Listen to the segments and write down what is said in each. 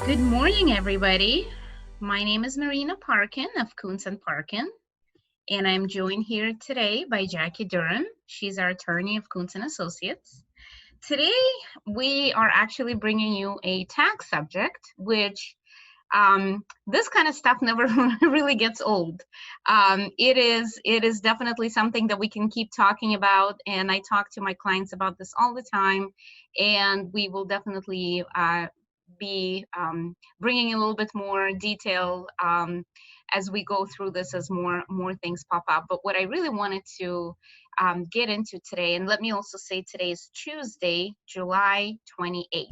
Good morning, everybody. My name is Marina Parkin of Koontz Parkin, and I'm joined here today by Jackie Durham. She's our attorney of Koontz Associates. Today, we are actually bringing you a tax subject, which this kind of stuff never really gets old. It is definitely something that we can keep talking about, and I talk to my clients about this all the time, and we will definitely be bringing a little bit more detail as we go through this, as more things pop up. But what I really wanted to get into today, and let me also say today is Tuesday, July 28th.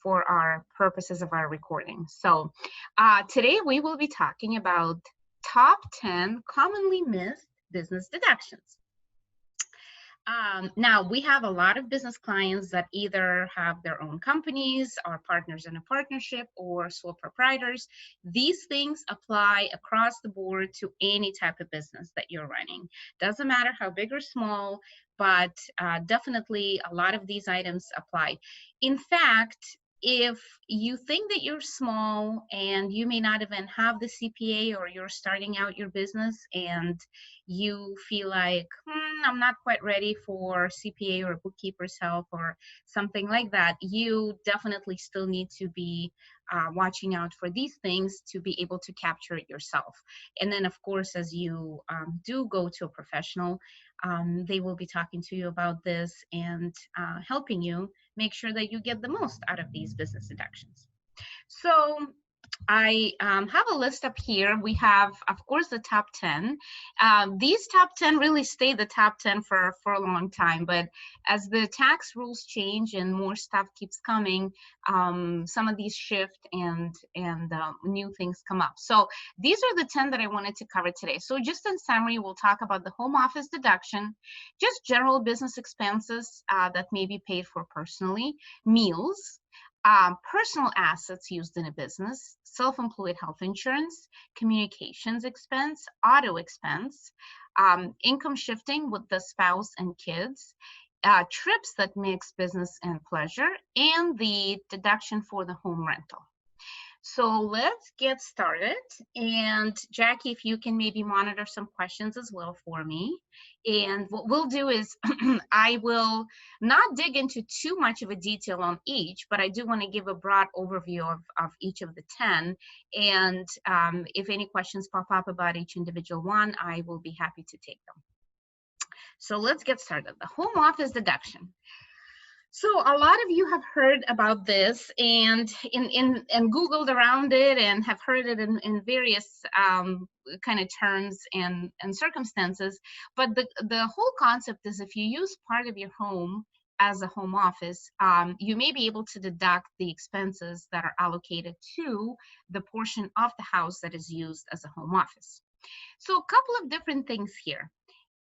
For our purposes of our recording. So today we will be talking about top 10 commonly missed business deductions. Now, we have a lot of business clients that either have their own companies, are partners in a partnership, or sole proprietors. These things apply across the board to any type of business that you're running. Doesn't matter how big or small, but definitely a lot of these items apply. In fact, if you think that you're small and you may not even have the CPA, or you're starting out your business and you feel like, I'm not quite ready for CPA or bookkeeper's help or something like that, you definitely still need to be watching out for these things to be able to capture it yourself. And then, of course, as you do go to a professional, they will be talking to you about this and helping you make sure that you get the most out of these business deductions. So I have a list up here. We have, of course, the top 10. These top 10 really stay the top 10 for a long time, but as the tax rules change and more stuff keeps coming, some of these shift and new things come up. So these are the 10 that I wanted to cover today. So just in summary, we'll talk about the home office deduction, just general business expenses that may be paid for personally, meals, personal assets used in a business, self-employed health insurance, communications expense, auto expense, income shifting with the spouse and kids, trips that mix business and pleasure, and the deduction for the home rental. So let's get started. And Jackie, if you can maybe monitor some questions as well for me. And what we'll do is I will not dig into too much of a detail on each, but I do want to give a broad overview of each of the 10. And if any questions pop up about each individual one, I will be happy to take them. So let's get started. The home office deduction. So a lot of you have heard about this and Googled around it and have heard it in various kind of terms and circumstances. But the whole concept is, if you use part of your home as a home office, you may be able to deduct the expenses that are allocated to the portion of the house that is used as a home office. So a couple of different things here.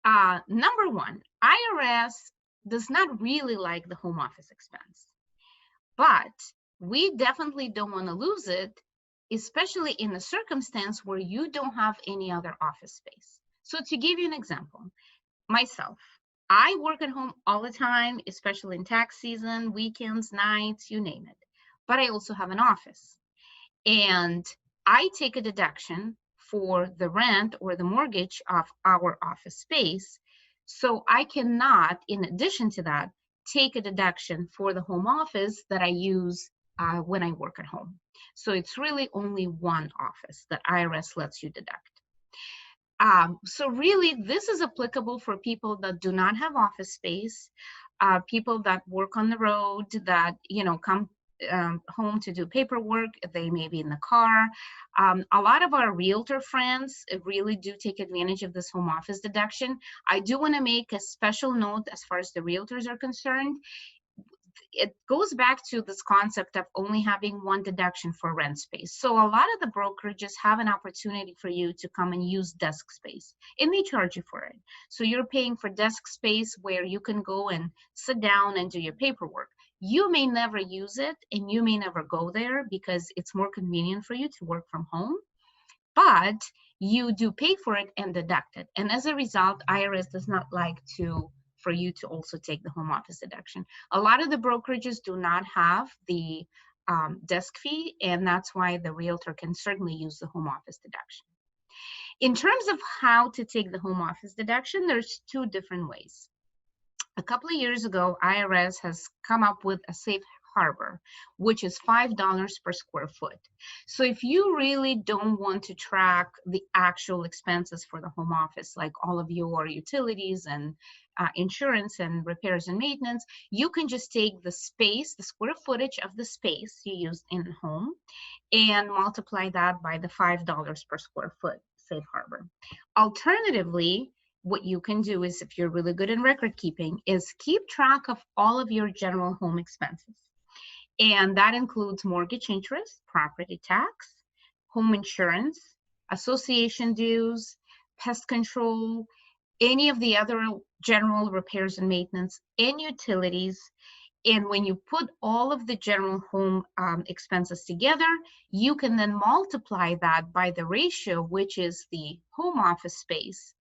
Number one, IRS does not really like the home office expense, but we definitely don't want to lose it, especially in a circumstance where you don't have any other office space. So to give you an example, myself, I work at home all the time, especially in tax season, weekends, nights, you name it, but I also have an office, and I take a deduction for the rent or the mortgage of our office space. So I cannot, in addition to that, take a deduction for the home office that I use when I work at home. So it's really only one office that IRS lets you deduct. So really, this is applicable for people that do not have office space, people that work on the road, that come home to do paperwork. They may be in the car. A lot of our realtor friends really do take advantage of this home office deduction. I do want to make a special note as far as the realtors are concerned. It goes back to this concept of only having one deduction for rent space. So a lot of the brokerages have an opportunity for you to come and use desk space, and they charge you for it. So you're paying for desk space where you can go and sit down and do your paperwork. You may never use it, and you may never go there because it's more convenient for you to work from home, but you do pay for it and deduct it. And as a result, IRS does not like for you to also take the home office deduction. A lot of the brokerages do not have the desk fee, and that's why the realtor can certainly use the home office deduction. In terms of how to take the home office deduction, there's two different ways. A couple of years ago, IRS has come up with a safe harbor, which is $5 per square foot. So if you really don't want to track the actual expenses for the home office, like all of your utilities and insurance and repairs and maintenance, you can just take the space, the square footage of the space you used in the home, and multiply that by the $5 per square foot safe harbor. Alternatively, what you can do is, if you're really good in record keeping, is keep track of all of your general home expenses. And that includes mortgage interest, property tax, home insurance, association dues, pest control, any of the other general repairs and maintenance, and utilities. And when you put all of the general home expenses together, you can then multiply that by the ratio, which is the home office space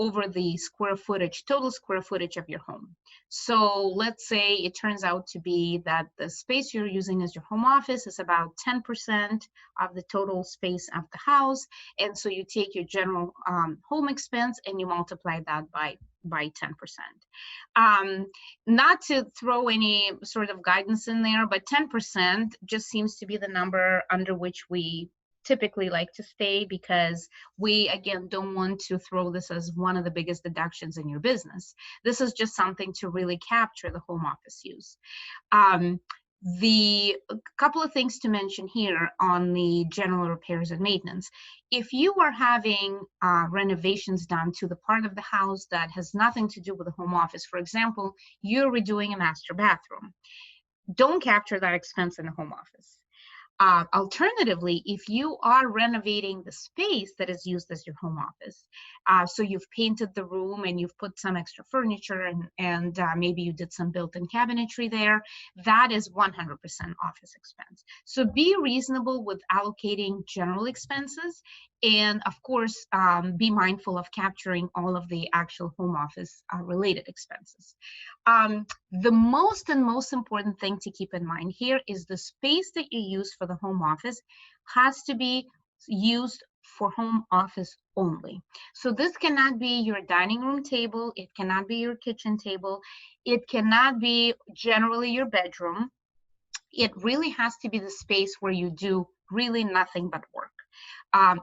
over the square footage, total square footage of your home. So let's say it turns out to be that the space you're using as your home office is about 10% of the total space of the house. And so you take your general home expense and you multiply that by 10%. Not to throw any sort of guidance in there, but 10% just seems to be the number under which we typically like to stay, because we, again, don't want to throw this as one of the biggest deductions in your business. This is just something to really capture the home office use. The couple of things to mention here on the general repairs and maintenance. If you are having renovations done to the part of the house that has nothing to do with the home office, for example, you're redoing a master bathroom, don't capture that expense in the home office. Alternatively, if you are renovating the space that is used as your home office, so you've painted the room and you've put some extra furniture and maybe you did some built-in cabinetry there, that is 100% office expense. So be reasonable with allocating general expenses, and of course, be mindful of capturing all of the actual home office related expenses. The most important thing to keep in mind here is the space that you use for the home office has to be used for home office only. So this cannot be your dining room table, it cannot be your kitchen table, it cannot be generally your bedroom. It really has to be the space where you do really nothing but work.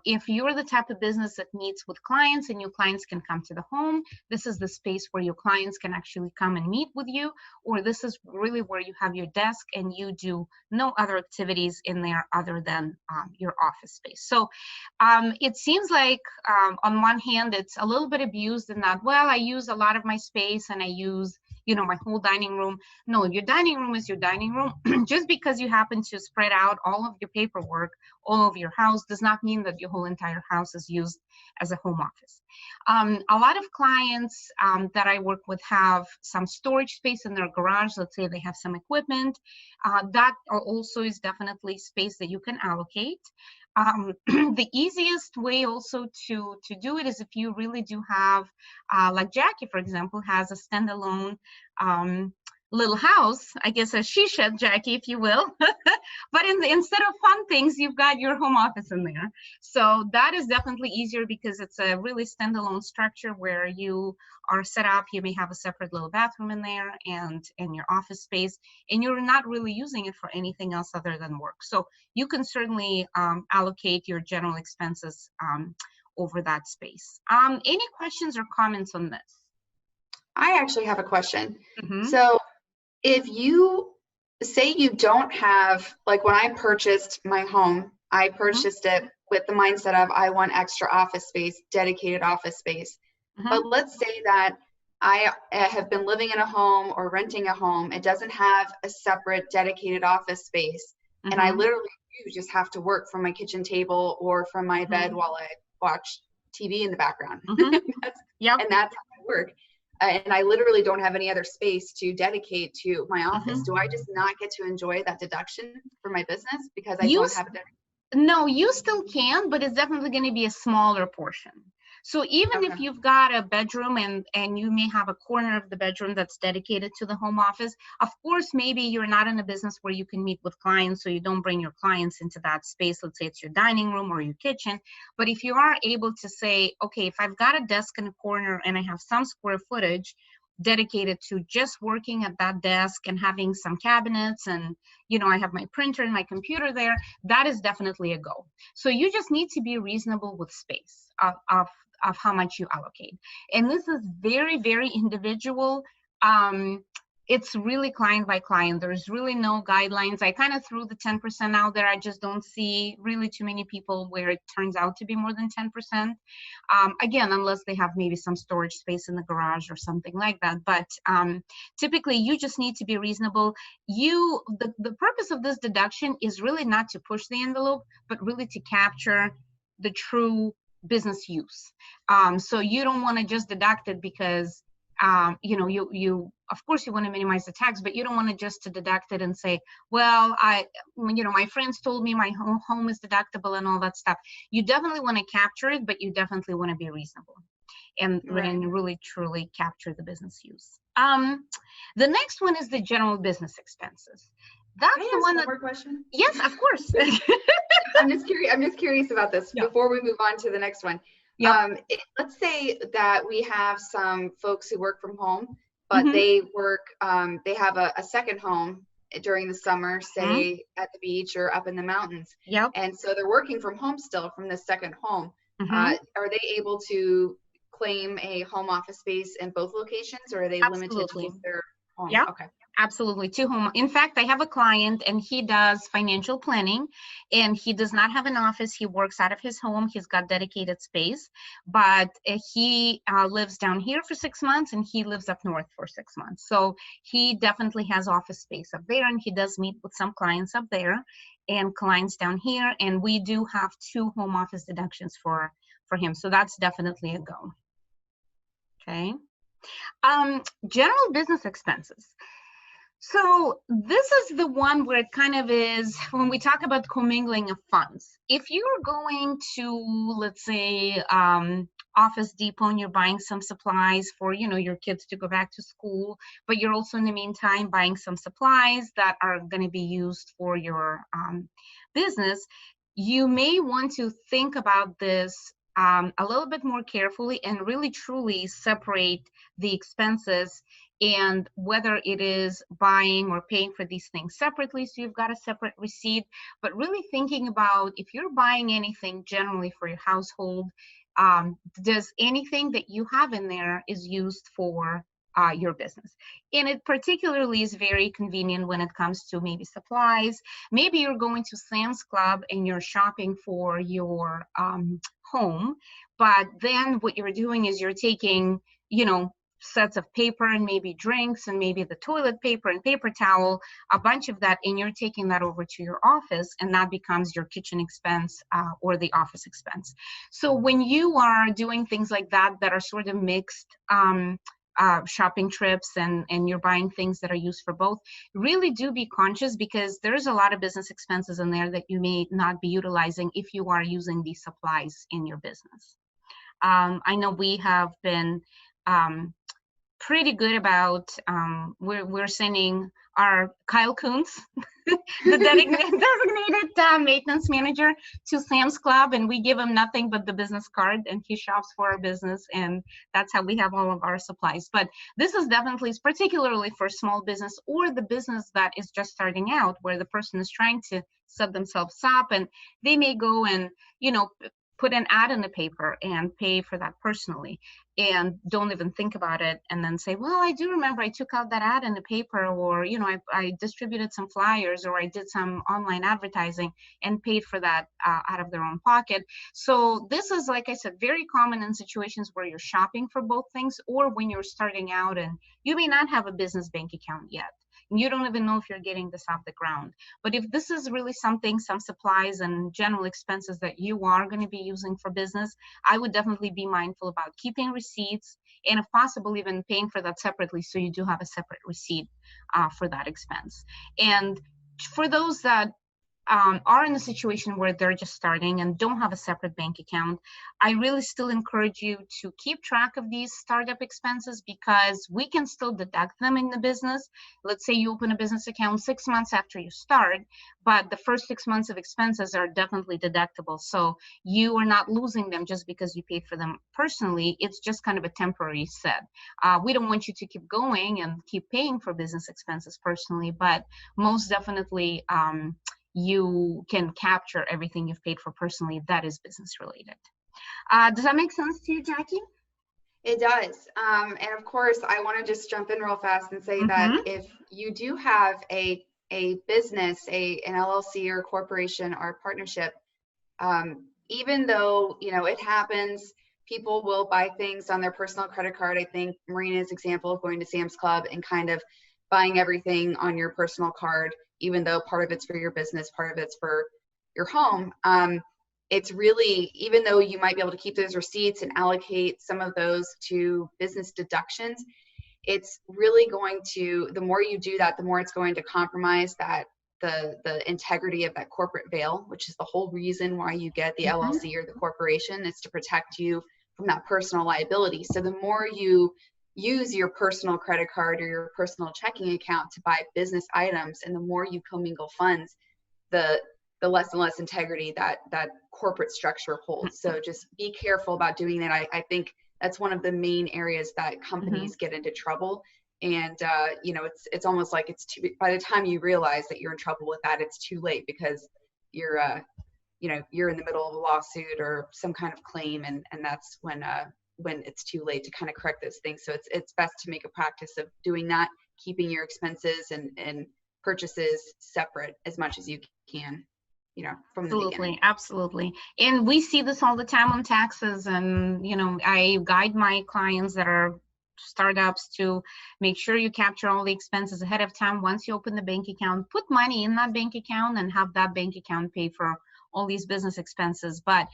If you're the type of business that meets with clients and your clients can come to the home, this is the space where your clients can actually come and meet with you, or this is really where you have your desk and you do no other activities in there other than your office space. So it seems like on one hand, it's a little bit abused in that, well, I use a lot of my space and I use my whole dining room. No, your dining room is your dining room. Just because you happen to spread out all of your paperwork all over your house does not mean that your whole entire house is used as a home office. A lot of clients that I work with have some storage space in their garage. Let's say they have some equipment. That also is definitely space that you can allocate. The easiest way also to do it is if you really do have, like Jackie, for example, has a standalone little house, I guess a she shed, Jackie, if you will. But instead of fun things, you've got your home office in there. So that is definitely easier because it's a really standalone structure where you are set up. You may have a separate little bathroom in there and your office space, and you're not really using it for anything else other than work. So you can certainly allocate your general expenses over that space. Any questions or comments on this? I actually have a question. Mm-hmm. So if you say you don't have, like when I purchased my home, I purchased it with the mindset of I want extra office space, dedicated office space. But let's say that I have been living in a home or renting a home. It doesn't have a separate dedicated office space. And I literally do just have to work from my kitchen table or from my bed while I watch TV in the background. And that's how I work. And I literally don't have any other space to dedicate to my office. Do I just not get to enjoy that deduction for my business because I don't have it? No, you still can, but it's definitely going to be a smaller portion. So even if Okay. you've got a bedroom and you may have a corner of the bedroom that's dedicated to the home office, of course, maybe you're not in a business where you can meet with clients, so you don't bring your clients into that space. Let's say it's your dining room or your kitchen. But if you are able to say, okay, if I've got a desk in a corner and I have some square footage dedicated to just working at that desk and having some cabinets and, you know, I have my printer and my computer there, that is definitely a go. So you just need to be reasonable with space of how much you allocate. And this is very, very individual. It's really client by client. There's really no guidelines. I kind of threw the 10% out there. I just don't see really too many people where it turns out to be more than 10%. Again, unless they have maybe some storage space in the garage or something like that. But typically, you just need to be reasonable. The purpose of this deduction is really not to push the envelope, but really to capture the true business use. So you don't want to just deduct it because you know, you of course you want to minimize the tax, but you don't want to just to deduct it and say, well, you know, my friends told me my home is deductible and all that stuff. You definitely want to capture it, but you definitely want to be reasonable and really truly capture the business use. The next one is the general business expenses. That's the one. One more question. Yes, of course. I'm just curious about this before we move on to the next one. Yep. Let's say that we have some folks who work from home, but they work, they have a second home during the summer, say at the beach or up in the mountains. Yep. And so they're working from home still from the second home. Are they able to claim a home office space in both locations, or are they limited to just their home? Yeah. Okay. Absolutely, to home. In fact, I have a client and he does financial planning and he does not have an office. He works out of his home. He's got dedicated space, but he lives down here for 6 months and he lives up north for 6 months. So he definitely has office space up there and he does meet with some clients up there and clients down here. And we do have 2 home office deductions for him. So that's definitely a go. Okay. General business expenses. So this is the one where it kind of is when we talk about commingling of funds. If you're going to, let's say, Office Depot and you're buying some supplies for, you know, your kids to go back to school, but you're also in the meantime buying some supplies that are going to be used for your business, you may want to think about this a little bit more carefully and really truly separate the expenses and whether it is buying or paying for these things separately, so you've got a separate receipt, but really thinking about if you're buying anything generally for your household, does anything that you have in there is used for your business. And it particularly is very convenient when it comes to maybe supplies. Maybe you're going to Sam's Club and you're shopping for your home, but then what you're doing is you're taking, you know, sets of paper and maybe drinks and maybe the toilet paper and paper towel, a bunch of that, and you're taking that over to your office and that becomes your kitchen expense or the office expense. So when you are doing things like that that are sort of mixed shopping trips and you're buying things that are used for both, really do be conscious because there's a lot of business expenses in there that you may not be utilizing if you are using these supplies in your business. I know we have been pretty good about we're sending our Kyle Koontz, the designated maintenance manager, to Sam's Club, and we give him nothing but the business card, and he shops for our business, and that's how we have all of our supplies. But this is definitely, particularly for small business or the business that is just starting out, where the person is trying to set themselves up, and they may go and, you know, put an ad in the paper and pay for that personally and don't even think about it and then say, well, I do remember I took out that ad in the paper, or, you know, I distributed some flyers, or I did some online advertising and paid for that out of their own pocket. So this is, like I said, very common in situations where you're shopping for both things or when you're starting out and you may not have a business bank account yet. You don't even know if you're getting this off the ground. But if this is really something, some supplies and general expenses that you are going to be using for business, I would definitely be mindful about keeping receipts and if possible, even paying for that separately so you do have a separate receipt for that expense. And for those that are in a situation where they're just starting and don't have a separate bank account, I really still encourage you to keep track of these startup expenses, because we can still deduct them in the business. Let's say you open a business account 6 months after you start, but the first 6 months of expenses are definitely deductible. So you are not losing them just because you paid for them personally. It's just kind of a temporary set. We don't want you to keep going and keep paying for business expenses personally, but most definitely, you can capture everything you've paid for personally that is business related. Does that make sense to you, Jackie? It does. And of course, I want to just jump in real fast and say that if you do have a business, an LLC or corporation or partnership, even though, you know, it happens, people will buy things on their personal credit card. I think Marina's example of going to Sam's Club and kind of buying everything on your personal card, even though part of it's for your business, part of it's for your home. It's really, even though you might be able to keep those receipts and allocate some of those to business deductions, it's really going to, the more you do that, the more it's going to compromise that the integrity of that corporate veil, which is the whole reason why you get the LLC or the corporation, is to protect you from that personal liability. So the more you use your personal credit card or your personal checking account to buy business items, and the more you commingle funds, the less and less integrity that corporate structure holds. So just be careful about doing that. I think that's one of the main areas that companies get into trouble. And you know, it's almost like it's too, by the time you realize that you're in trouble with that, it's too late, because you're you know, you're in the middle of a lawsuit or some kind of claim, and that's when it's too late to kind of correct those things. So it's best to make a practice of doing that, keeping your expenses and purchases separate as much as you can, you know, from the beginning. Absolutely. And we see this all the time on taxes. And, you know, I guide my clients that are startups to make sure you capture all the expenses ahead of time. Once you open the bank account, put money in that bank account and have that bank account pay for all these business expenses. But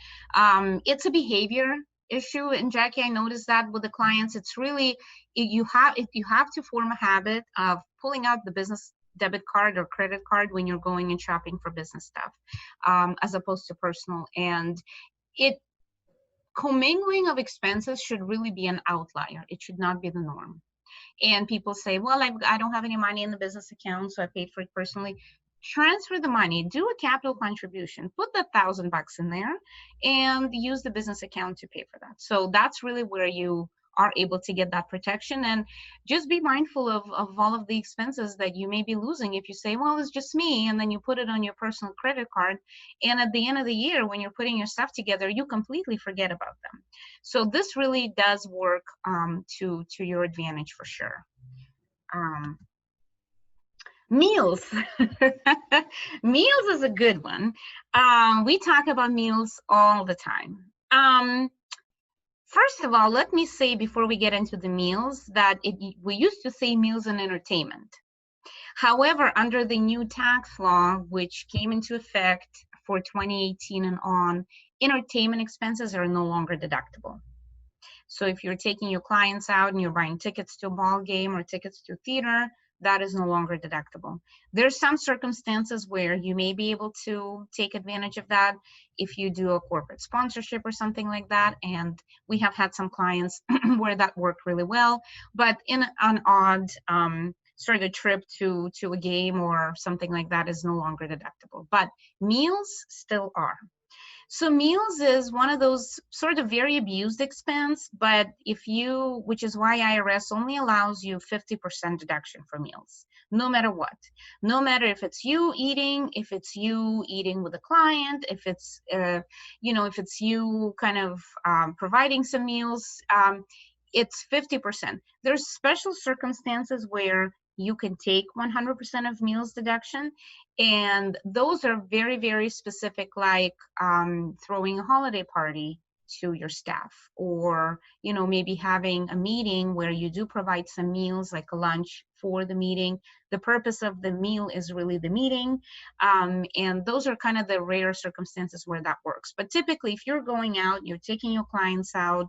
it's a behavior issue. And Jackie, I noticed that with the clients, it's really, you have to form a habit of pulling out the business debit card or credit card when you're going and shopping for business stuff, as opposed to personal. And commingling of expenses should really be an outlier. It should not be the norm. And people say, well, I don't have any money in the business account, so I paid for it personally. Transfer the money, do a capital contribution, put that $1,000 in there and use the business account to pay for that. So that's really where you are able to get that protection. And just be mindful of all of the expenses that you may be losing if you say, well, it's just me, and then you put it on your personal credit card, and at the end of the year when you're putting your stuff together, you completely forget about them. So this really does work to your advantage for sure. Meals. Meals is a good one. We talk about meals all the time. First of all, let me say before we get into the meals that we used to say meals and entertainment. However, under the new tax law, which came into effect for 2018 and on, entertainment expenses are no longer deductible. So if you're taking your clients out and you're buying tickets to a ball game or tickets to a theater, that is no longer deductible. There's some circumstances where you may be able to take advantage of that if you do a corporate sponsorship or something like that. And we have had some clients where that worked really well, but in an odd sort of trip to a game or something like that is no longer deductible, but meals still are. So meals is one of those sort of very abused expense, but which is why IRS only allows you 50% deduction for meals, no matter what. No matter if it's you eating, if it's you eating with a client, if it's, if it's you kind of providing some meals, it's 50%. There's special circumstances where you can take 100% of meals deduction. And those are very, very specific, like throwing a holiday party to your staff, or, maybe having a meeting where you do provide some meals, like a lunch for the meeting. The purpose of the meal is really the meeting. And those are kind of the rare circumstances where that works. But typically, if you're going out, you're taking your clients out,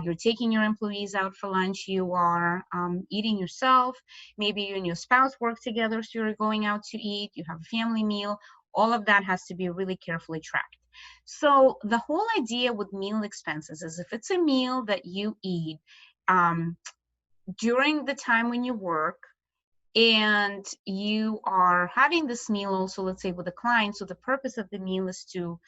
you're taking your employees out for lunch, you are eating yourself, maybe you and your spouse work together, so you're going out to eat, you have a family meal, All of that has to be really carefully tracked. So the whole idea with meal expenses is if it's a meal that you eat during the time when you work, and you are having this meal also, let's say with a client, so the purpose of the meal is to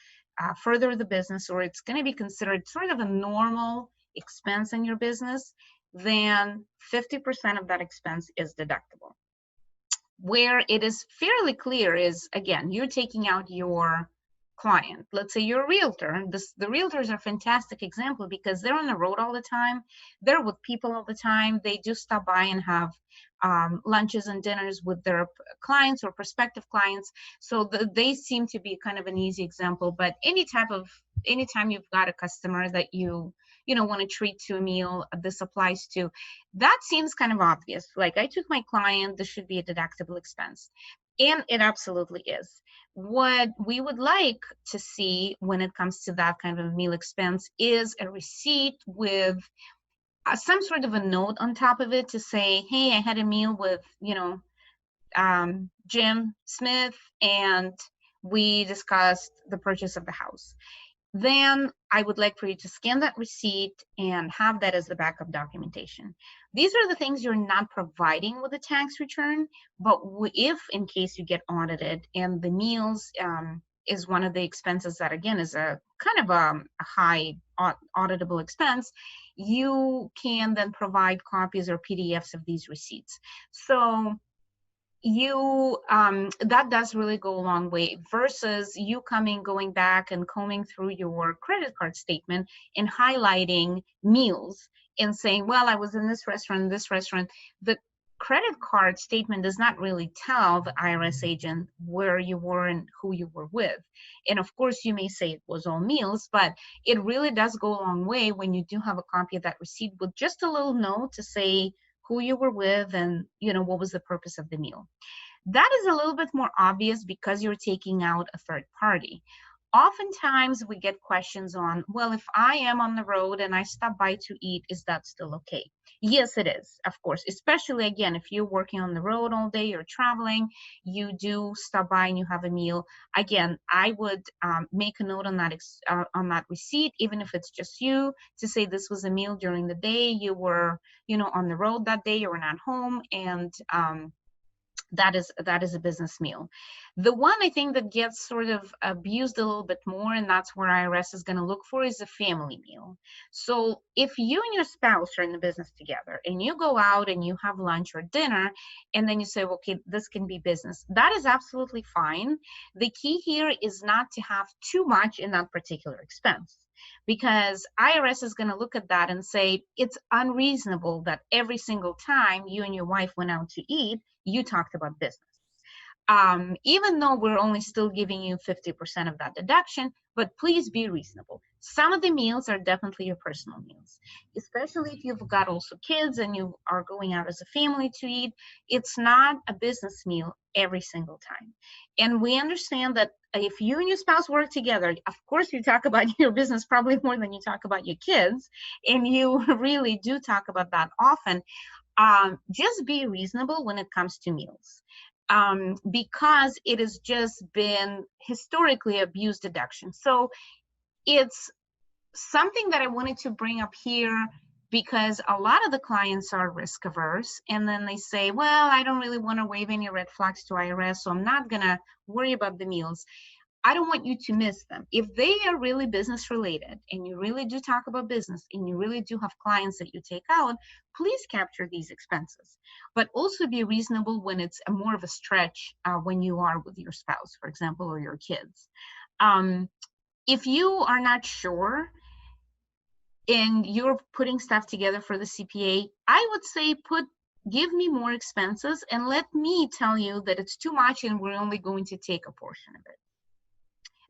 further the business, or it's going to be considered sort of a normal expense in your business, then 50% of that expense is deductible. Where it is fairly clear is, again, you're taking out your client. Let's say you're a realtor. The realtors are a fantastic example because they're on the road all the time. They're with people all the time. They just stop by and have lunches and dinners with their clients or prospective clients. So they seem to be kind of an easy example. But anytime you've got a customer that you want to treat to a meal, this applies to. That seems kind of obvious. Like, I took my client, this should be a deductible expense. And it absolutely is. What we would like to see when it comes to that kind of a meal expense is a receipt with some sort of a note on top of it to say, hey, I had a meal with, Jim Smith, and we discussed the purchase of the house. Then I would like for you to scan that receipt and have that as the backup documentation. These are the things you're not providing with a tax return, but if in case you get audited and the meals is one of the expenses that, again, is a kind of a high auditable expense, you can then provide copies or PDFs of these receipts. So that does really go a long way versus you going back and combing through your credit card statement and highlighting meals and saying, well, I was in this restaurant, The credit card statement does not really tell the IRS agent where you were and who you were with. And of course, you may say it was all meals, but it really does go a long way when you do have a copy of that receipt with just a little note to say who you were with and what was the purpose of the meal. That is a little bit more obvious because you're taking out a third party. Oftentimes we get questions on, well, if I am on the road and I stop by to eat, is that still okay? Yes, it is, of course, especially, again, if you're working on the road all day, you're traveling, you do stop by and you have a meal. Again, I would make a note on that receipt, even if it's just you, to say this was a meal during the day. You were, on the road that day, you were not home, and that is a business meal. The one I think that gets sort of abused a little bit more, and that's where IRS is going to look for, is a family meal. So if you and your spouse are in the business together and you go out and you have lunch or dinner, and then you say, okay, this can be business, that is absolutely fine. The key here is not to have too much in that particular expense, because IRS is going to look at that and say it's unreasonable that every single time you and your wife went out to eat, you talked about business. Even though we're only still giving you 50% of that deduction, but please be reasonable. Some of the meals are definitely your personal meals, especially if you've got also kids and you are going out as a family to eat. It's not a business meal every single time. And we understand that if you and your spouse work together, of course you talk about your business probably more than you talk about your kids, and you really do talk about that often. Just be reasonable when it comes to meals, because it has just been historically abused deduction. So it's something that I wanted to bring up here because a lot of the clients are risk averse, and then they say, well, I don't really want to wave any red flags to IRS, so I'm not going to worry about the meals. I don't want you to miss them. If they are really business related and you really do talk about business and you really do have clients that you take out, please capture these expenses. But also be reasonable when it's more of a stretch when you are with your spouse, for example, or your kids. If you are not sure and you're putting stuff together for the CPA, I would say give me more expenses and let me tell you that it's too much and we're only going to take a portion of it.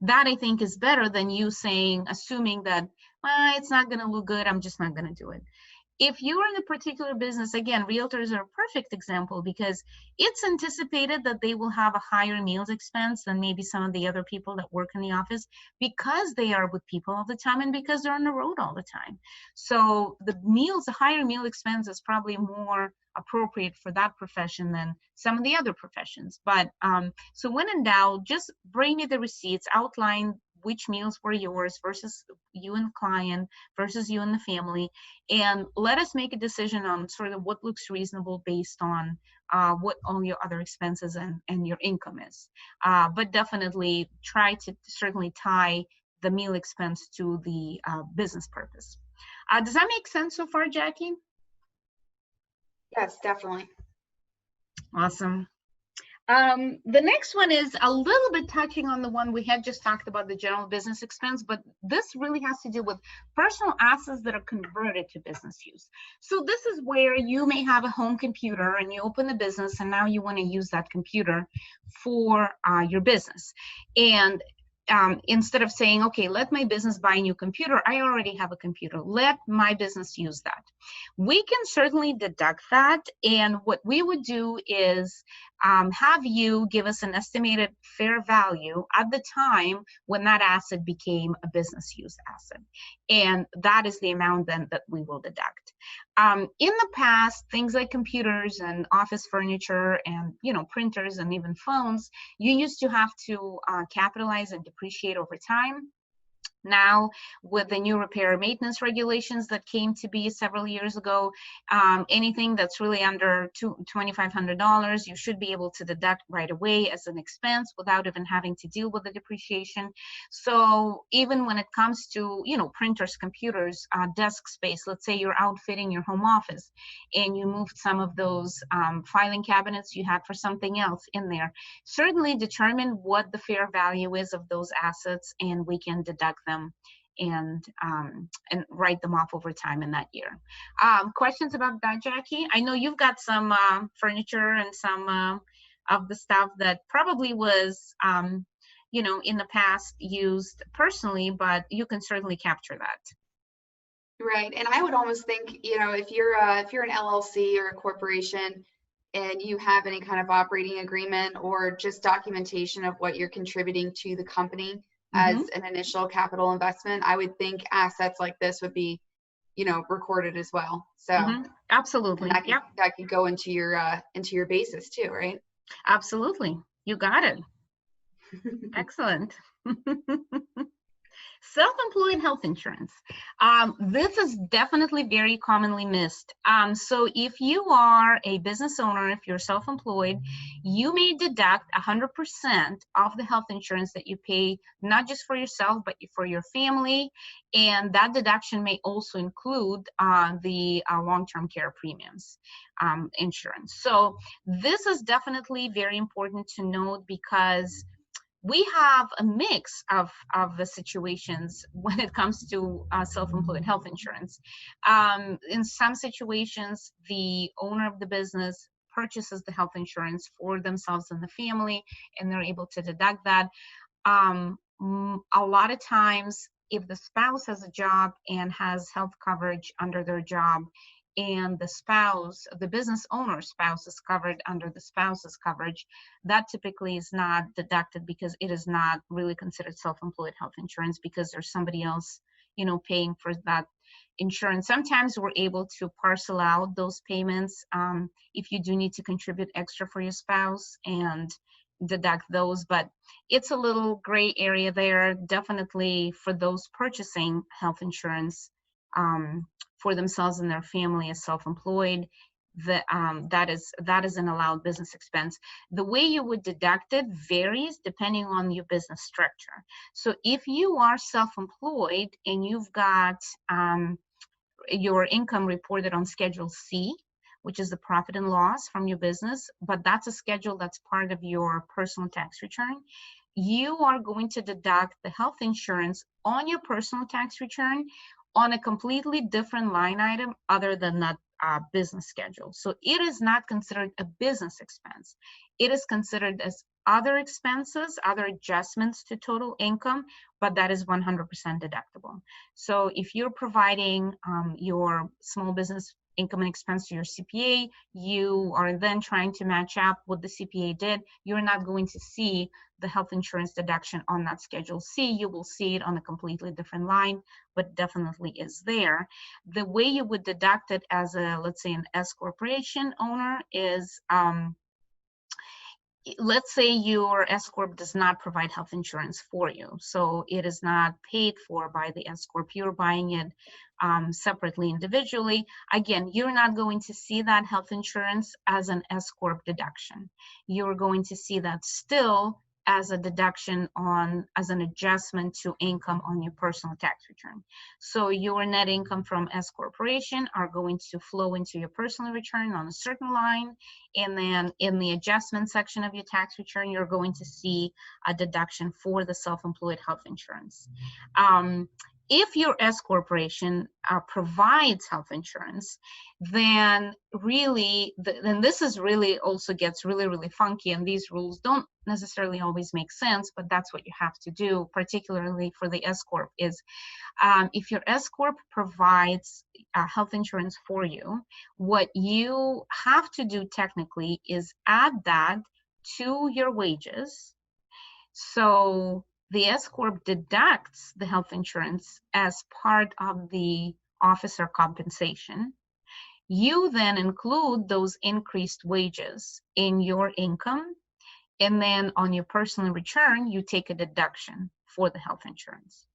That, I think, is better than you assuming that, well, it's not going to look good, I'm just not going to do it. if you're in a particular business, again, realtors are a perfect example because it's anticipated that they will have a higher meals expense than maybe some of the other people that work in the office because they are with people all the time and because they're on the road all the time. So the higher meal expense is probably more appropriate for that profession than some of the other professions. But so when in doubt, just bring me the receipts, outline which meals were yours versus you and the client versus you and the family, and let us make a decision on sort of what looks reasonable based on what all your other expenses and your income is. But definitely try to certainly tie the meal expense to the business purpose. Does that make sense so far, Jackie? Yes, definitely. Awesome. The next one is a little bit touching on the one we had just talked about, the general business expense, but this really has to do with personal assets that are converted to business use. So this is where you may have a home computer and you open the business and now you want to use that computer for your business. And instead of saying, okay, let my business buy a new computer, I already have a computer, let my business use that. We can certainly deduct that. And what we would do is have you give us an estimated fair value at the time when that asset became a business use asset. And that is the amount then that we will deduct. In the past, things like computers and office furniture and, printers and even phones, you used to have to capitalize and depreciate over time. Now, with the new repair maintenance regulations that came to be several years ago, anything that's really under $2,500, you should be able to deduct right away as an expense without even having to deal with the depreciation. So even when it comes to, printers, computers, desk space, let's say you're outfitting your home office and you moved some of those filing cabinets you had for something else in there, certainly determine what the fair value is of those assets and we can deduct them and write them off over time in that year. Questions about that, Jackie? I know you've got some furniture and some of the stuff that probably was, in the past used personally, but you can certainly capture that. Right. And I would almost think, if you're an LLC or a corporation and you have any kind of operating agreement or just documentation of what you're contributing to the company as an initial capital investment, I would think assets like this would be, recorded as well. So absolutely, that could go into your basis too, right? Absolutely, you got it. Excellent. Self-employed health insurance. This is definitely very commonly missed. So if you are a business owner, if you're self-employed, you may deduct 100% of the health insurance that you pay, not just for yourself, but for your family. And that deduction may also include the long-term care premiums insurance. So this is definitely very important to note because we have a mix of the situations when it comes to self-employed health insurance. In some situations, the owner of the business purchases the health insurance for themselves and the family, and they're able to deduct that. A lot of times, if the spouse has a job and has health coverage under their job, and the business owner's spouse is covered under the spouse's coverage, that typically is not deducted because it is not really considered self-employed health insurance because there's somebody else, paying for that insurance. Sometimes we're able to parcel out those payments if you do need to contribute extra for your spouse and deduct those, but it's a little gray area there, definitely for those purchasing health insurance for themselves and their family as self-employed. That is an allowed business expense. The way you would deduct it varies depending on your business structure. So if you are self-employed and you've got your income reported on Schedule C, which is the profit and loss from your business, but that's a schedule that's part of your personal tax return, you are going to deduct the health insurance on your personal tax return on a completely different line item other than that business schedule. So it is not considered a business expense. It is considered as other expenses, other adjustments to total income, but that is 100% deductible. So if you're providing your small business income and expense to your CPA, you are then trying to match up what the CPA did, you're not going to see the health insurance deduction on that Schedule C. You will see it on a completely different line, but definitely is there. The way you would deduct it as a, let's say, an S corporation owner is, let's say your S Corp does not provide health insurance for you. So it is not paid for by the S Corp. You're buying it separately, individually. Again, you're not going to see that health insurance as an S Corp deduction. You're going to see that still as a deduction as an adjustment to income on your personal tax return. So your net income from S corporation are going to flow into your personal return on a certain line, and then in the adjustment section of your tax return, you're going to see a deduction for the self-employed health insurance. If your S corporation provides health insurance, then really, then this is really also gets really, really funky, and these rules don't necessarily always make sense, but that's what you have to do, particularly for the S Corp, is if your S Corp provides health insurance for you, what you have to do technically is add that to your wages. So the S Corp deducts the health insurance as part of the officer compensation. You then include those increased wages in your income, and then on your personal return, you take a deduction for the health insurance.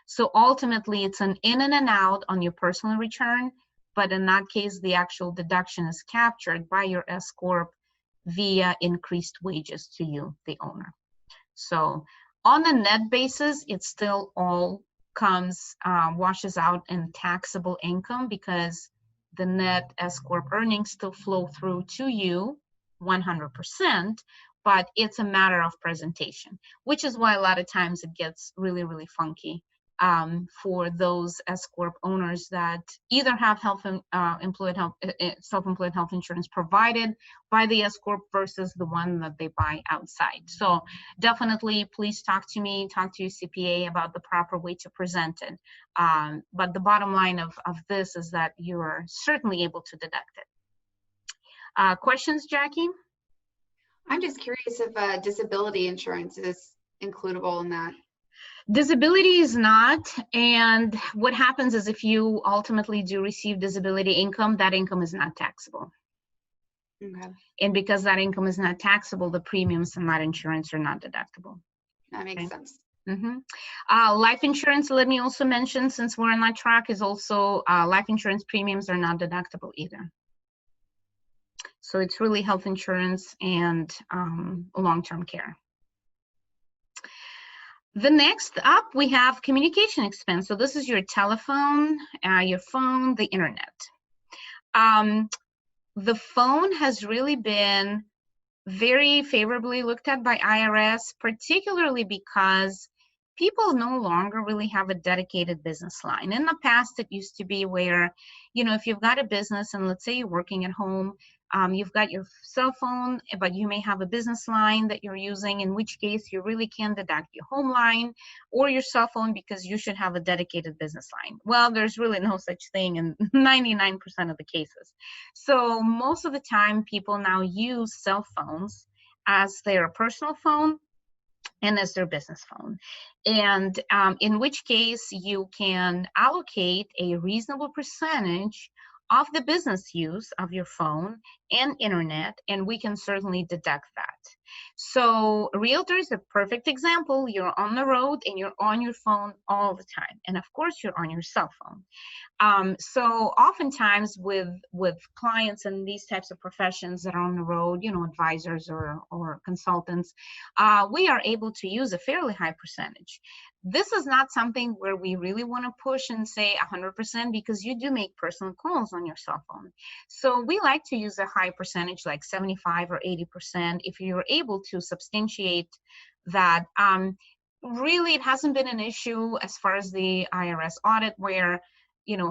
So ultimately, it's an in and an out on your personal return, but in that case, the actual deduction is captured by your S Corp via increased wages to you, the owner. So on a net basis, it still all comes, washes out in taxable income, because the net S Corp earnings still flow through to you 100%, but it's a matter of presentation, which is why a lot of times it gets really, really funky for those S Corp owners that either have self-employed health insurance provided by the S Corp versus the one that they buy outside. So definitely, please talk to me, talk to your CPA about the proper way to present it. But the bottom line of this is that you are certainly able to deduct it. Questions, Jackie? I'm just curious if disability insurance is includable in that. Disability is not, and what happens is if you ultimately do receive disability income, that income is not taxable. Okay. And because that income is not taxable, the premiums on that insurance are not deductible. That makes sense. Life insurance, let me also mention, since we're on that track, is also life insurance premiums are not deductible either. So it's really health insurance and long-term care. The next up, we have communication expense. So this is your telephone, your phone, the internet. The phone has really been very favorably looked at by IRS, particularly because people no longer really have a dedicated business line. In the past, it used to be where, you know, if you've got a business and let's say you're working at home, you've got your cell phone, but you may have a business line that you're using, in which case you really can deduct your home line or your cell phone because you should have a dedicated business line. Well, there's really no such thing in 99% of the cases. So most of the time, people now use cell phones as their personal phone and as their business phone. And in which case you can allocate a reasonable percentage of the business use of your phone and internet, and we can certainly deduct that. So realtor is a perfect example. You're on the road and you're on your phone all the time. And of course you're on your cell phone. So oftentimes with clients in these types of professions that are on the road, you know, advisors or consultants, we are able to use a fairly high percentage. This is not something where we really want to push and say 100% because you do make personal calls on your cell phone. So we like to use a high percentage like 75 or 80% if you're able to substantiate that. Really, it hasn't been an issue as far as the IRS audit where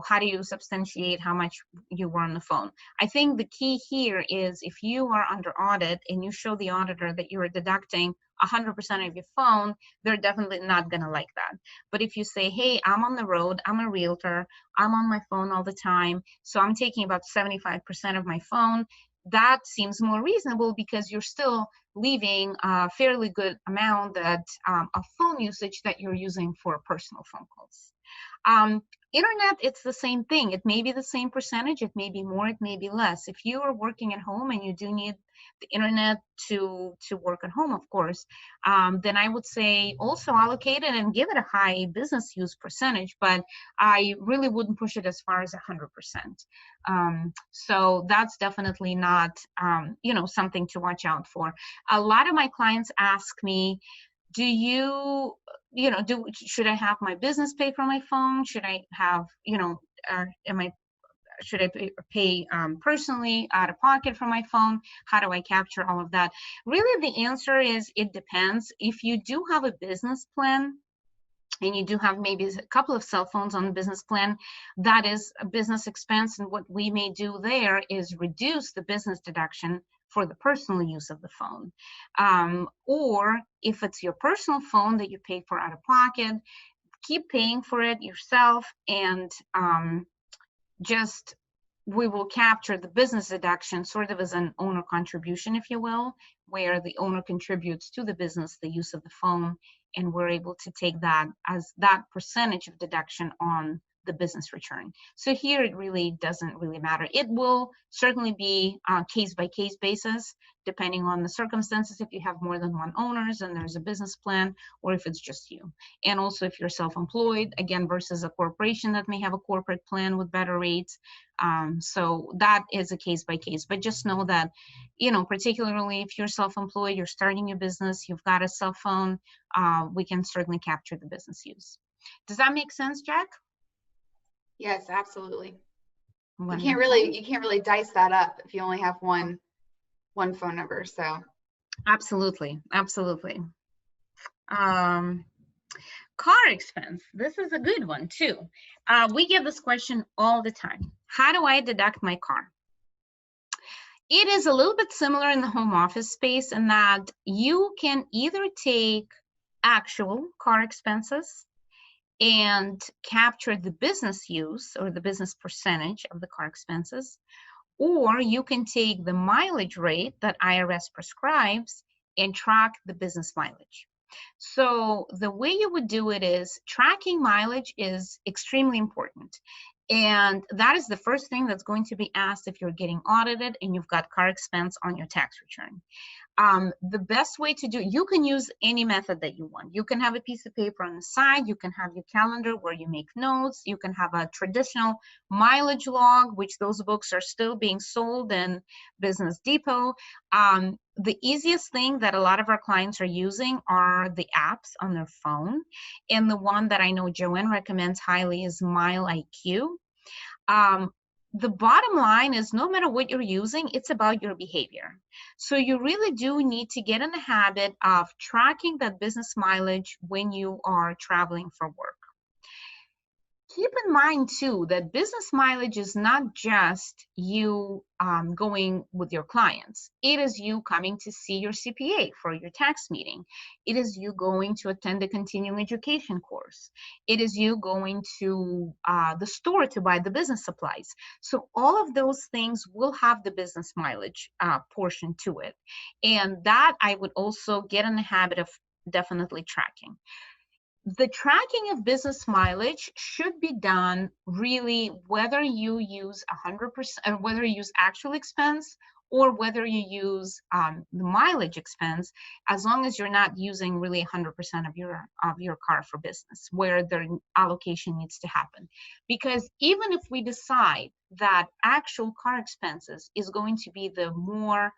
how do you substantiate how much you were on the phone? I think the key here is if you are under audit and you show the auditor that you're deducting 100% of your phone, they're definitely not going to like that. But if you say, hey, I'm on the road, I'm a realtor, I'm on my phone all the time, so I'm taking about 75% of my phone, that seems more reasonable because you're still leaving a fairly good amount that of phone usage that you're using for personal phone calls. Internet, it's the same thing. It may be the same percentage, it may be more, it may be less. If you are working at home and you do need the internet to work at home, of course, then I would say also allocate it and give it a high business use percentage, but I really wouldn't push it as far as 100%. So that's definitely not, something to watch out for. A lot of my clients ask me, should I have my business pay for my phone? Should I have, should I pay personally out of pocket for my phone? How do I capture all of that? Really, the answer is it depends. If you do have a business plan and you do have maybe a couple of cell phones on the business plan, that is a business expense. And what we may do there is reduce the business deduction for the personal use of the phone. Or if it's your personal phone that you pay for out of pocket, keep paying for it yourself, and we will capture the business deduction sort of as an owner contribution, if you will, where the owner contributes to the business the use of the phone, and we're able to take that as that percentage of deduction on the business return. So here it really doesn't really matter. It will certainly be case by case basis, depending on the circumstances, if you have more than one owners and there's a business plan, or if it's just you. And also if you're self-employed, again, versus a corporation that may have a corporate plan with better rates. So that is a case by case, but just know that, particularly if you're self-employed, you're starting your business, you've got a cell phone, we can certainly capture the business use. Does that make sense, Jack? Yes, absolutely. Wonderful. You can't really dice that up if you only have one phone number. So absolutely. Car expense. This is a good one too. We get this question all the time. How do I deduct my car? It is a little bit similar in the home office space in that you can either take actual car expenses and capture the business use or the business percentage of the car expenses, or you can take the mileage rate that IRS prescribes and track the business mileage. So the way you would do it is tracking mileage is extremely important. And that is the first thing that's going to be asked if you're getting audited and you've got car expense on your tax return. The best way to do it, you can use any method that you want. You can have a piece of paper on the side, you can have your calendar where you make notes, you can have a traditional mileage log, which those books are still being sold in Business Depot. The easiest thing that a lot of our clients are using are the apps on their phone. And the one that I know Joanne recommends highly is Mile IQ. The bottom line is no matter what you're using, it's about your behavior. So you really do need to get in the habit of tracking that business mileage when you are traveling for work. Keep in mind too that business mileage is not just you going with your clients. It is you coming to see your CPA for your tax meeting. It is you going to attend a continuing education course. It is you going to the store to buy the business supplies. So all of those things will have the business mileage portion to it. And that I would also get in the habit of definitely tracking. The tracking of business mileage should be done really whether you use 100%, or whether you use actual expense or whether you use the mileage expense, as long as you're not using really 100% of your car for business, where the allocation needs to happen. Because even if we decide that actual car expenses is going to be the more,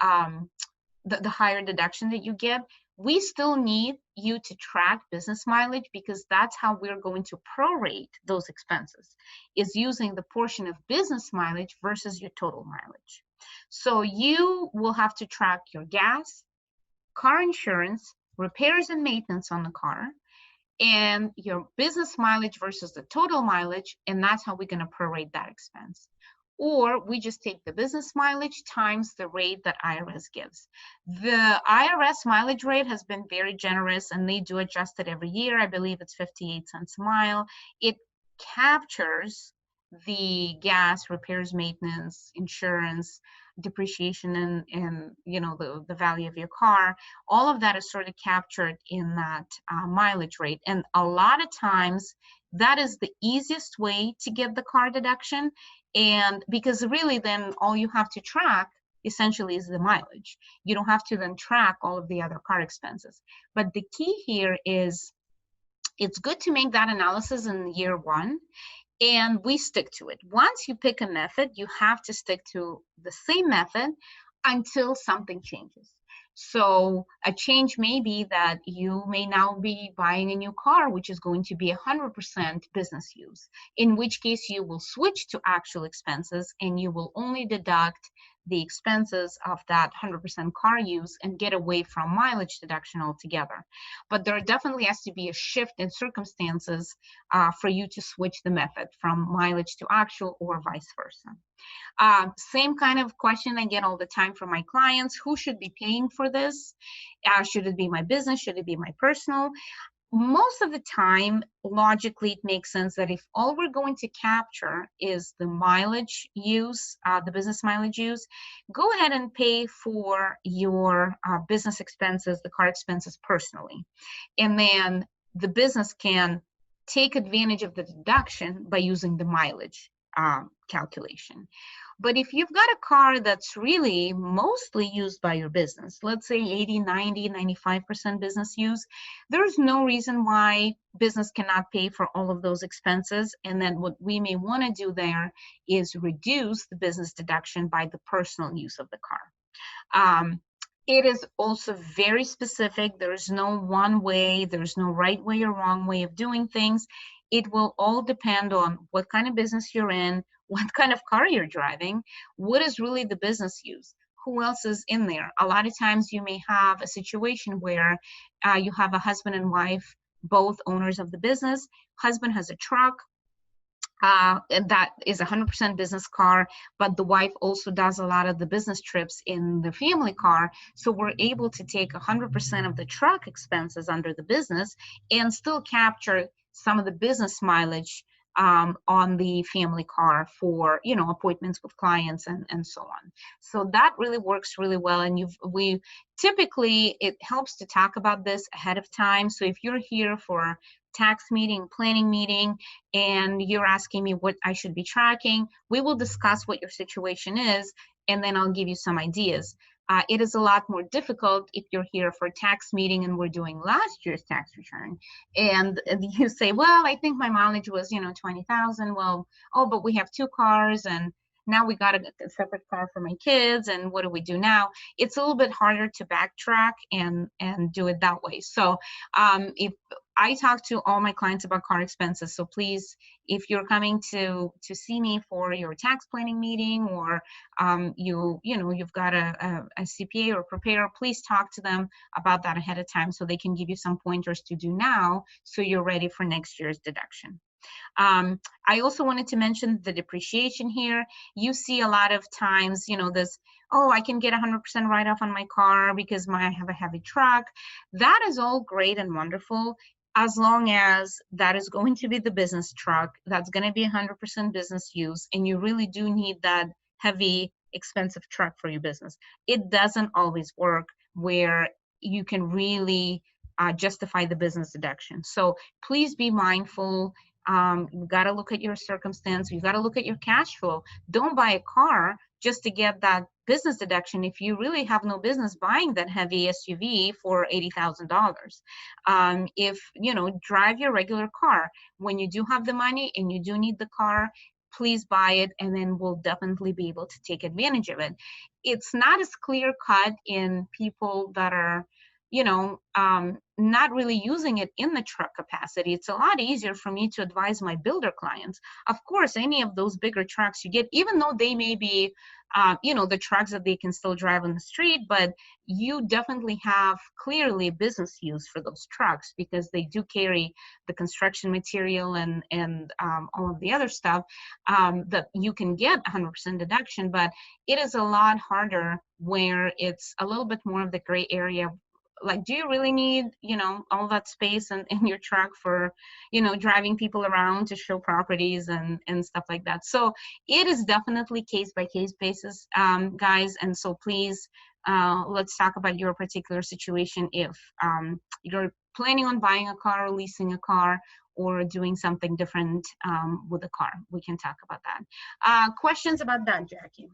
the higher deduction that you get, we still need you to track business mileage, because that's how we're going to prorate those expenses, is using the portion of business mileage versus your total mileage. So you will have to track your gas, car insurance, repairs and maintenance on the car, and your business mileage versus the total mileage, and that's how we're going to prorate that expense. Or we just take the business mileage times the rate that IRS gives. The IRS mileage rate has been very generous, and they do adjust it every year. I believe it's 58 cents a mile. It captures the gas, repairs, maintenance, insurance, depreciation, and you know, the value of your car. All of that is sort of captured in that mileage rate. And a lot of times that is the easiest way to get the car deduction. And because really then all you have to track essentially is the mileage. You don't have to then track all of the other car expenses. But the key here is it's good to make that analysis in year one, and we stick to it. Once you pick a method, you have to stick to the same method until something changes. So a change may be that you may now be buying a new car, which is going to be 100% business use, in which case you will switch to actual expenses and you will only deduct the expenses of that 100% car use and get away from mileage deduction altogether. But there definitely has to be a shift in circumstances for you to switch the method from mileage to actual or vice versa. Same kind of question I get all the time from my clients. Who should be paying for this? Should it be my business? Should it be my personal? Most of the time, logically, it makes sense that if all we're going to capture is the mileage use, the business mileage use, go ahead and pay for your business expenses, the car expenses personally. And then the business can take advantage of the deduction by using the mileage calculation. But if you've got a car that's really mostly used by your business, let's say 80, 90, 95% business use, there's no reason why business cannot pay for all of those expenses. And then what we may want to do there is reduce the business deduction by the personal use of the car. It is also very specific. There's no one way, there's no right way or wrong way of doing things. It will all depend on what kind of business you're in, what kind of car you're driving, what is really the business use, who else is in there. A lot of times you may have a situation where you have a husband and wife, both owners of the business. Husband has a truck, and that is 100% business car, but the wife also does a lot of the business trips in the family car. So we're able to take 100% of the truck expenses under the business and still capture some of the business mileage on the family car for, you know, appointments with clients and so on. So that really works really well. And we typically, it helps to talk about this ahead of time. So if you're here for tax meeting, planning meeting, and you're asking me what I should be tracking, we will discuss what your situation is, and then I'll give you some ideas. It is a lot more difficult if you're here for a tax meeting and we're doing last year's tax return, and you say, well, I think my mileage was, you know, 20,000. Well, oh, but we have 2 cars, and now we got a separate car for my kids, and what do we do now? It's a little bit harder to backtrack and do it that way. So if I talk to all my clients about car expenses, so please, if you're coming to see me for your tax planning meeting, or you've got a CPA or preparer, please talk to them about that ahead of time so they can give you some pointers to do now so you're ready for next year's deduction. I also wanted to mention the depreciation here. You see a lot of times, you know, this, oh, I can get 100% write-off on my car because I have a heavy truck. That is all great and wonderful, as long as that is going to be the business truck, that's going to be 100% business use, and you really do need that heavy, expensive truck for your business. It doesn't always work where you can really justify the business deduction. So please be mindful. You got to look at your circumstance. You got to look at your cash flow. Don't buy a car just to get that business deduction if you really have no business buying that heavy SUV for $80,000. If, you know, drive your regular car. When you do have the money and you do need the car, please buy it, and then we'll definitely be able to take advantage of it. It's not as clear cut in people that are not really using it in the truck capacity, it's a lot easier for me to advise my builder clients. Of course, any of those bigger trucks you get, even though they may be, the trucks that they can still drive on the street, but you definitely have clearly business use for those trucks because they do carry the construction material and all of the other stuff that you can get 100% deduction. But it is a lot harder where it's a little bit more of the gray area. Like, do you really need, all that space in your truck for, driving people around to show properties and stuff like that? So it is definitely case by case basis, guys. And so please, let's talk about your particular situation. If you're planning on buying a car or leasing a car or doing something different with a car, we can talk about that. Questions about that, Jackie?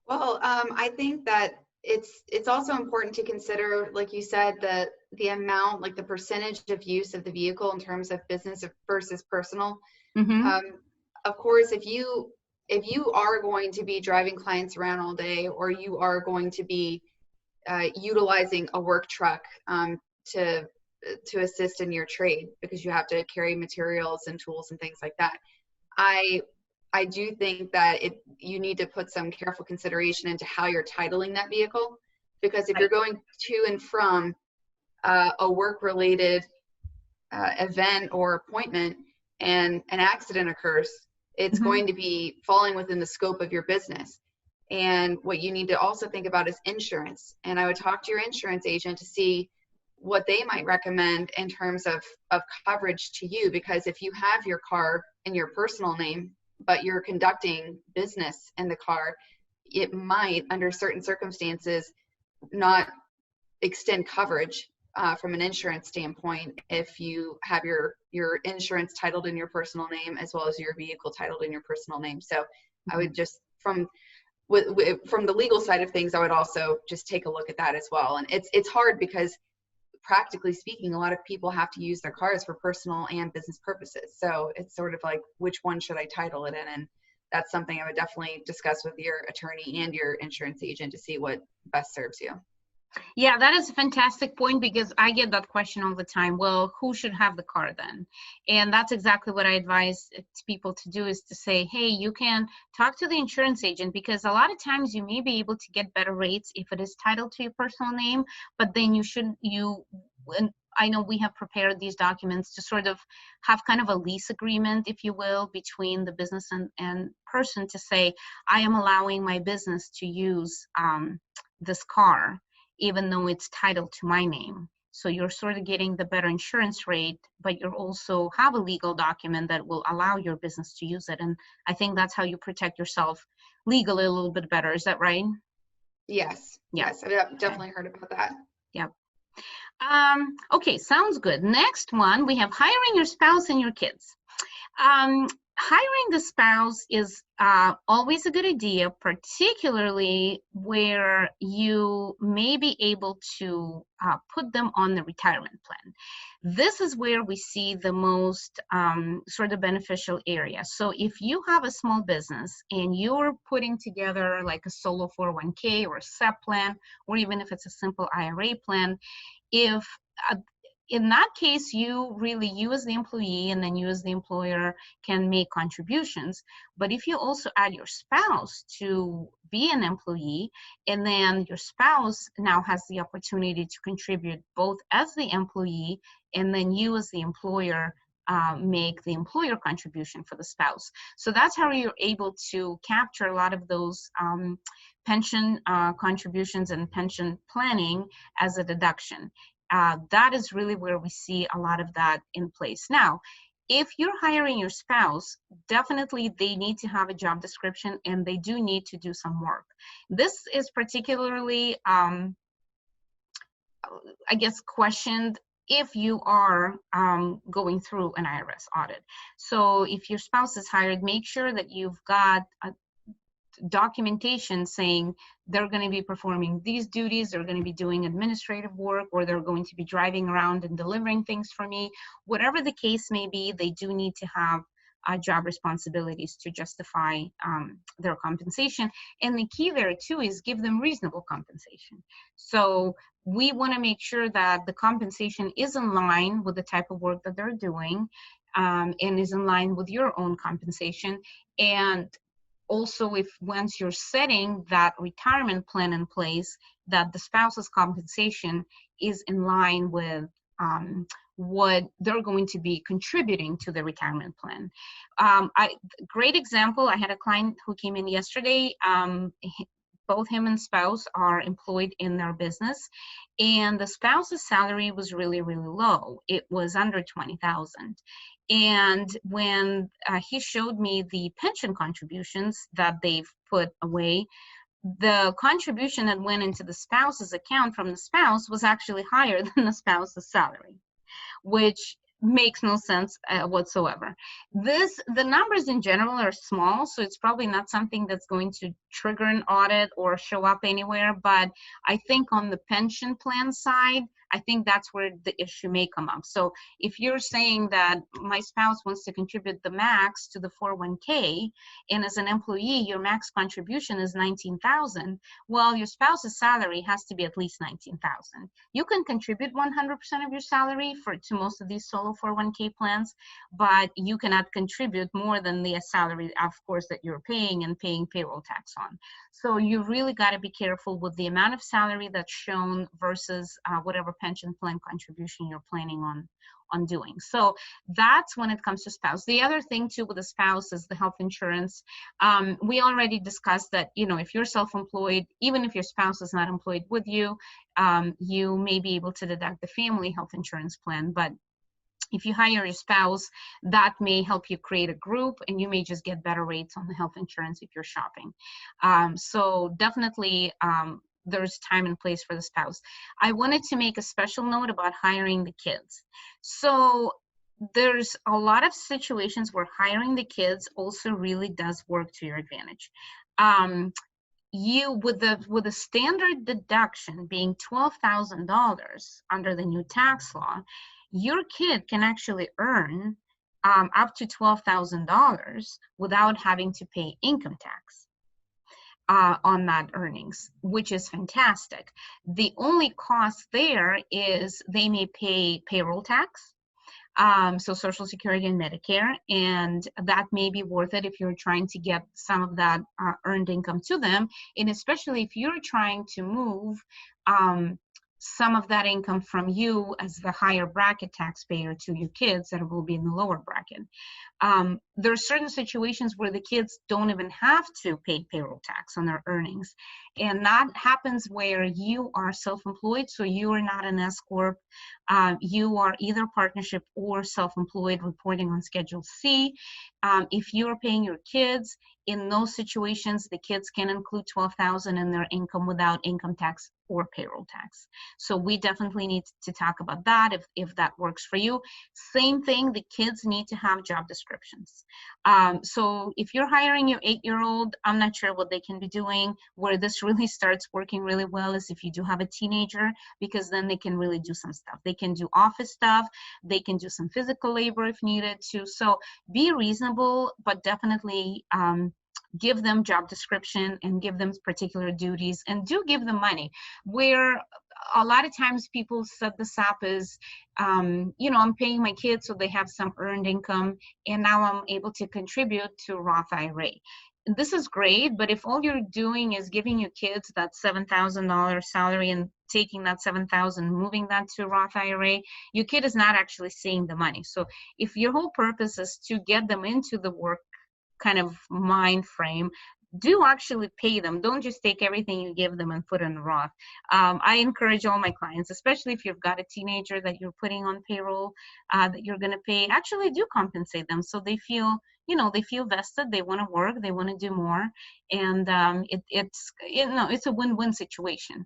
Well, I think that it's also important to consider, like you said, the amount, like the percentage of use of the vehicle in terms of business versus personal. Of course, if you are going to be driving clients around all day, or you are going to be utilizing a work truck to assist in your trade because you have to carry materials and tools and things like that, I do think that you need to put some careful consideration into how you're titling that vehicle, because if you're going to and from a work-related event or appointment and an accident occurs, it's going to be falling within the scope of your business. And what you need to also think about is insurance. And I would talk to your insurance agent to see what they might recommend in terms of coverage to you, because if you have your car in your personal name, but you're conducting business in the car, it might, under certain circumstances, not extend coverage from an insurance standpoint if you have your insurance titled in your personal name as well as your vehicle titled in your personal name. So I would just, from the legal side of things, I would also just take a look at that as well. And it's hard because, practically speaking, a lot of people have to use their cars for personal and business purposes. So it's sort of like, which one should I title it in? And that's something I would definitely discuss with your attorney and your insurance agent to see what best serves you. Yeah, that is a fantastic point, because I get that question all the time. Well, who should have the car then? And that's exactly what I advise people to do, is to say, hey, you can talk to the insurance agent, because a lot of times you may be able to get better rates if it is titled to your personal name, but then I know we have prepared these documents to sort of have kind of a lease agreement, if you will, between the business and person to say, I am allowing my business to use this car, even though it's titled to my name. So you're sort of getting the better insurance rate, but you also have a legal document that will allow your business to use it. And I think that's how you protect yourself legally a little bit better. Is that right? Yes. Yeah. Yes, I've definitely heard about that. Yeah. Okay, sounds good. Next one, we have hiring your spouse and your kids. Hiring the spouse is always a good idea, particularly where you may be able to put them on the retirement plan. This is where we see the most sort of beneficial area. So if you have a small business and you're putting together like a solo 401k or a SEP plan, or even if it's a simple IRA plan, if in that case, you as the employee and then you as the employer can make contributions. But if you also add your spouse to be an employee, and then your spouse now has the opportunity to contribute both as the employee, and then you as the employer make the employer contribution for the spouse. So that's how you're able to capture a lot of those pension contributions and pension planning as a deduction. That is really where we see a lot of that in place. Now, if you're hiring your spouse, definitely they need to have a job description and they do need to do some work. This is particularly, I guess, questioned if you are going through an IRS audit. So if your spouse is hired, make sure that you've got a documentation saying they're going to be performing these duties, they're going to be doing administrative work, or they're going to be driving around and delivering things for me. Whatever the case may be, they do need to have job responsibilities to justify their compensation. And the key there too is give them reasonable compensation. So we want to make sure that the compensation is in line with the type of work that they're doing, and is in line with your own compensation. And also, if once you're setting that retirement plan in place, that the spouse's compensation is in line with what they're going to be contributing to the retirement plan. Great example, I had a client who came in yesterday. Both him and spouse are employed in their business, and the spouse's salary was really, really low. It was under 20,000. And when he showed me the pension contributions that they've put away, the contribution that went into the spouse's account from the spouse was actually higher than the spouse's salary, which makes no sense whatsoever. The numbers in general are small, so it's probably not something that's going to trigger an audit or show up anywhere. But I think on the pension plan side, I think that's where the issue may come up. So if you're saying that my spouse wants to contribute the max to the 401k, and as an employee, your max contribution is 19,000, well, your spouse's salary has to be at least 19,000. You can contribute 100% of your salary to most of these solo 401k plans, but you cannot contribute more than the salary, of course, that you're paying and paying payroll tax on. So you really got to be careful with the amount of salary that's shown versus whatever pension plan contribution you're planning on doing. So that's when it comes to spouse. The other thing too with the spouse is the health insurance. We already discussed that, if you're self-employed, even if your spouse is not employed with you, you may be able to deduct the family health insurance plan. But if you hire your spouse, that may help you create a group, and you may just get better rates on the health insurance if you're shopping. So definitely, there's time and place for the spouse. I wanted to make a special note about hiring the kids. So there's a lot of situations where hiring the kids also really does work to your advantage. With the standard deduction being $12,000 under the new tax law, your kid can actually earn up to $12,000 without having to pay income tax on that earnings, which is fantastic. The only cost there is they may pay payroll tax, so Social Security and Medicare, and that may be worth it if you're trying to get some of that earned income to them, and especially if you're trying to move some of that income from you as the higher bracket taxpayer to your kids that will be in the lower bracket. There are certain situations where the kids don't even have to pay payroll tax on their earnings. And that happens where you are self-employed, so you are not an S-Corp. You are either partnership or self-employed reporting on Schedule C. If you're paying your kids, in those situations, the kids can include $12,000 in their income without income tax or payroll tax. So we definitely need to talk about that if that works for you. Same thing, the kids need to have job descriptions. So if you're hiring your 8-year-old, I'm not sure what they can be doing. Where this really starts working really well is if you do have a teenager, because then they can really do some stuff. They can do office stuff. They can do some physical labor if needed to. So be reasonable, but definitely give them job description and give them particular duties, and do give them money. Where a lot of times people set this up as, I'm paying my kids so they have some earned income, and now I'm able to contribute to Roth IRA. This is great, but if all you're doing is giving your kids that $7,000 salary and taking that $7,000, moving that to Roth IRA, your kid is not actually seeing the money. So if your whole purpose is to get them into the work kind of mind frame, do actually pay them. Don't just take everything you give them and put in Roth. I encourage all my clients, especially if you've got a teenager that you're putting on payroll, that you're going to pay, actually do compensate them so they feel, they feel vested, they want to work, they want to do more, and it's a win-win situation.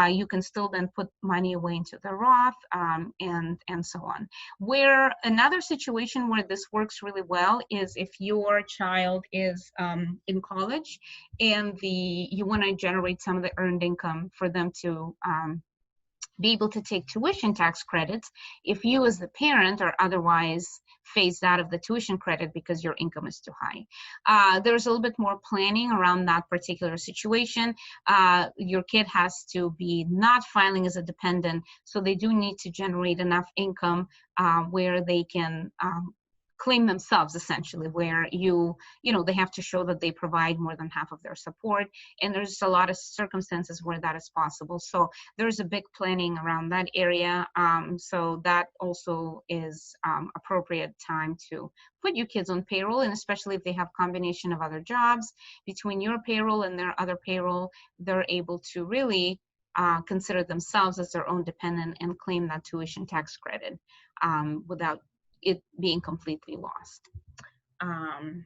You can still then put money away into the Roth, and so on. Where another situation where this works really well is if your child is in college and you want to generate some of the earned income for them to be able to take tuition tax credits if you as the parent are otherwise phased out of the tuition credit because your income is too high. There's a little bit more planning around that particular situation. Your kid has to be not filing as a dependent, so they do need to generate enough income where they can claim themselves, essentially, where they have to show that they provide more than half of their support, and there's a lot of circumstances where that is possible. So there's a big planning around that area. So that also is appropriate time to put your kids on payroll, and especially if they have combination of other jobs between your payroll and their other payroll, they're able to really consider themselves as their own dependent and claim that tuition tax credit without it being completely lost. I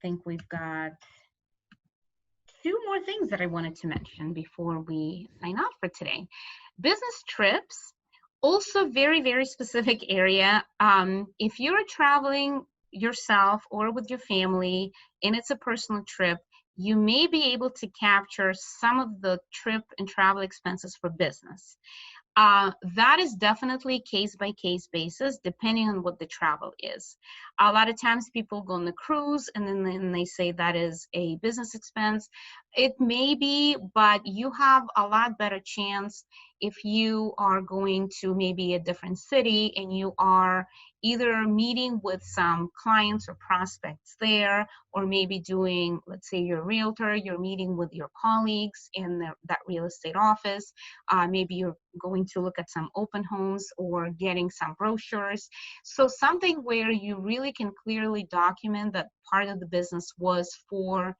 think we've got 2 more things that I wanted to mention before we sign off for today. Business trips, also very, very specific area. If you're traveling yourself or with your family and it's a personal trip, you may be able to capture some of the trip and travel expenses for business. That is definitely case-by-case basis, depending on what the travel is. A lot of times people go on the cruise and then they say that is a business expense. It may be, but you have a lot better chance if you are going to maybe a different city and you are either meeting with some clients or prospects there, or maybe doing, let's say you're a realtor, you're meeting with your colleagues in that real estate office. Maybe you're going to look at some open homes or getting some brochures. So something where you really can clearly document that part of the business was or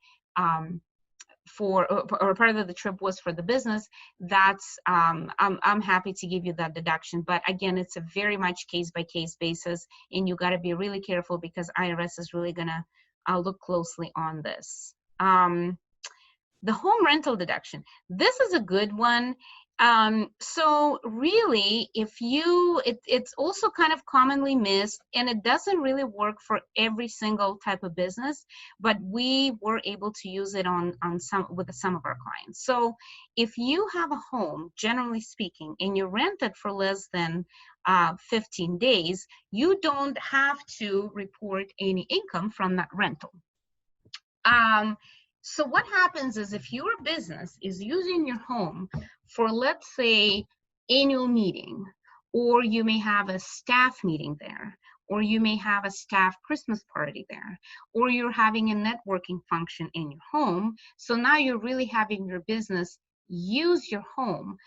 part of the trip was for the business, that's I'm happy to give you that deduction. But again, it's a very much case-by-case basis, and you got to be really careful because IRS is really gonna look closely on this. The home rental deduction, this is a good one. So really, it's also kind of commonly missed, and it doesn't really work for every single type of business, but we were able to use it with some of our clients. So if you have a home, generally speaking, and you rent it for less than 15 days, you don't have to report any income from that rental. So what happens is if your business is using your home for, let's say, annual meeting, or you may have a staff meeting there, or you may have a staff Christmas party there, or you're having a networking function in your home, so now you're really having your business use your home.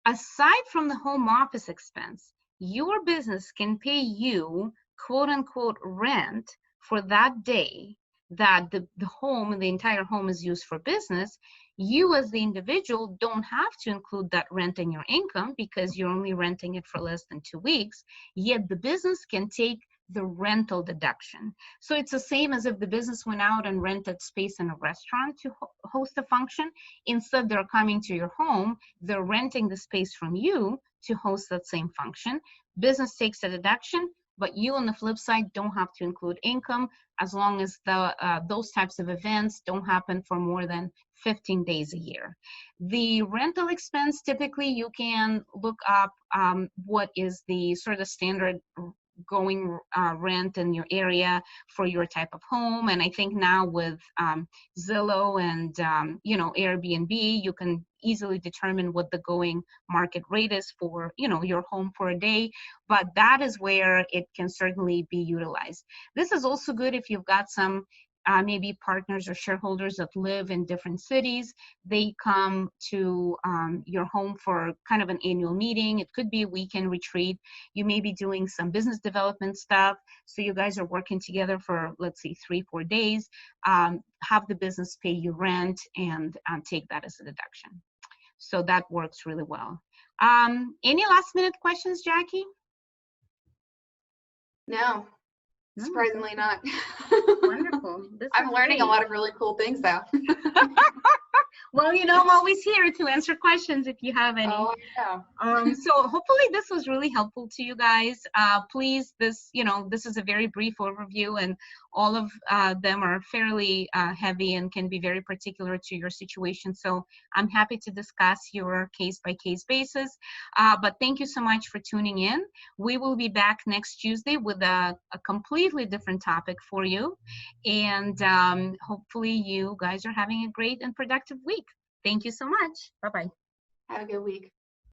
Aside from the home office expense, your business can pay you, quote unquote, rent for that day that the home, the entire home is used for business. You as the individual don't have to include that rent in your income because you're only renting it for less than 2 weeks, yet the business can take the rental deduction. So it's the same as if the business went out and rented space in a restaurant to host a function. Instead, they're coming to your home, they're renting the space from you to host that same function. Business takes a deduction, but you on the flip side don't have to include income as long as those types of events don't happen for more than 15 days a year. The rental expense, typically you can look up what is the sort of standard going rent in your area for your type of home. And I think now with Zillow and Airbnb, you can easily determine what the going market rate is for your home for a day. But that is where it can certainly be utilized. This is also good if you've got some maybe partners or shareholders that live in different cities. They come to your home for kind of an annual meeting. It could be a weekend retreat. You may be doing some business development stuff. So you guys are working together for, let's say, 3-4 days. Have the business pay you rent and take that as a deduction. So that works really well. Any last minute questions, Jackie? No. Surprisingly not. Wonderful. I'm learning a lot of really cool things though. Well, I'm always here to answer questions if you have any. Oh, yeah. So hopefully this was really helpful to you guys. Please, this is a very brief overview, and all of them are fairly heavy and can be very particular to your situation. So I'm happy to discuss your case-by-case basis. But thank you so much for tuning in. We will be back next Tuesday with a completely different topic for you. And hopefully you guys are having a great and productive week. Thank you so much. Bye-bye. Have a good week.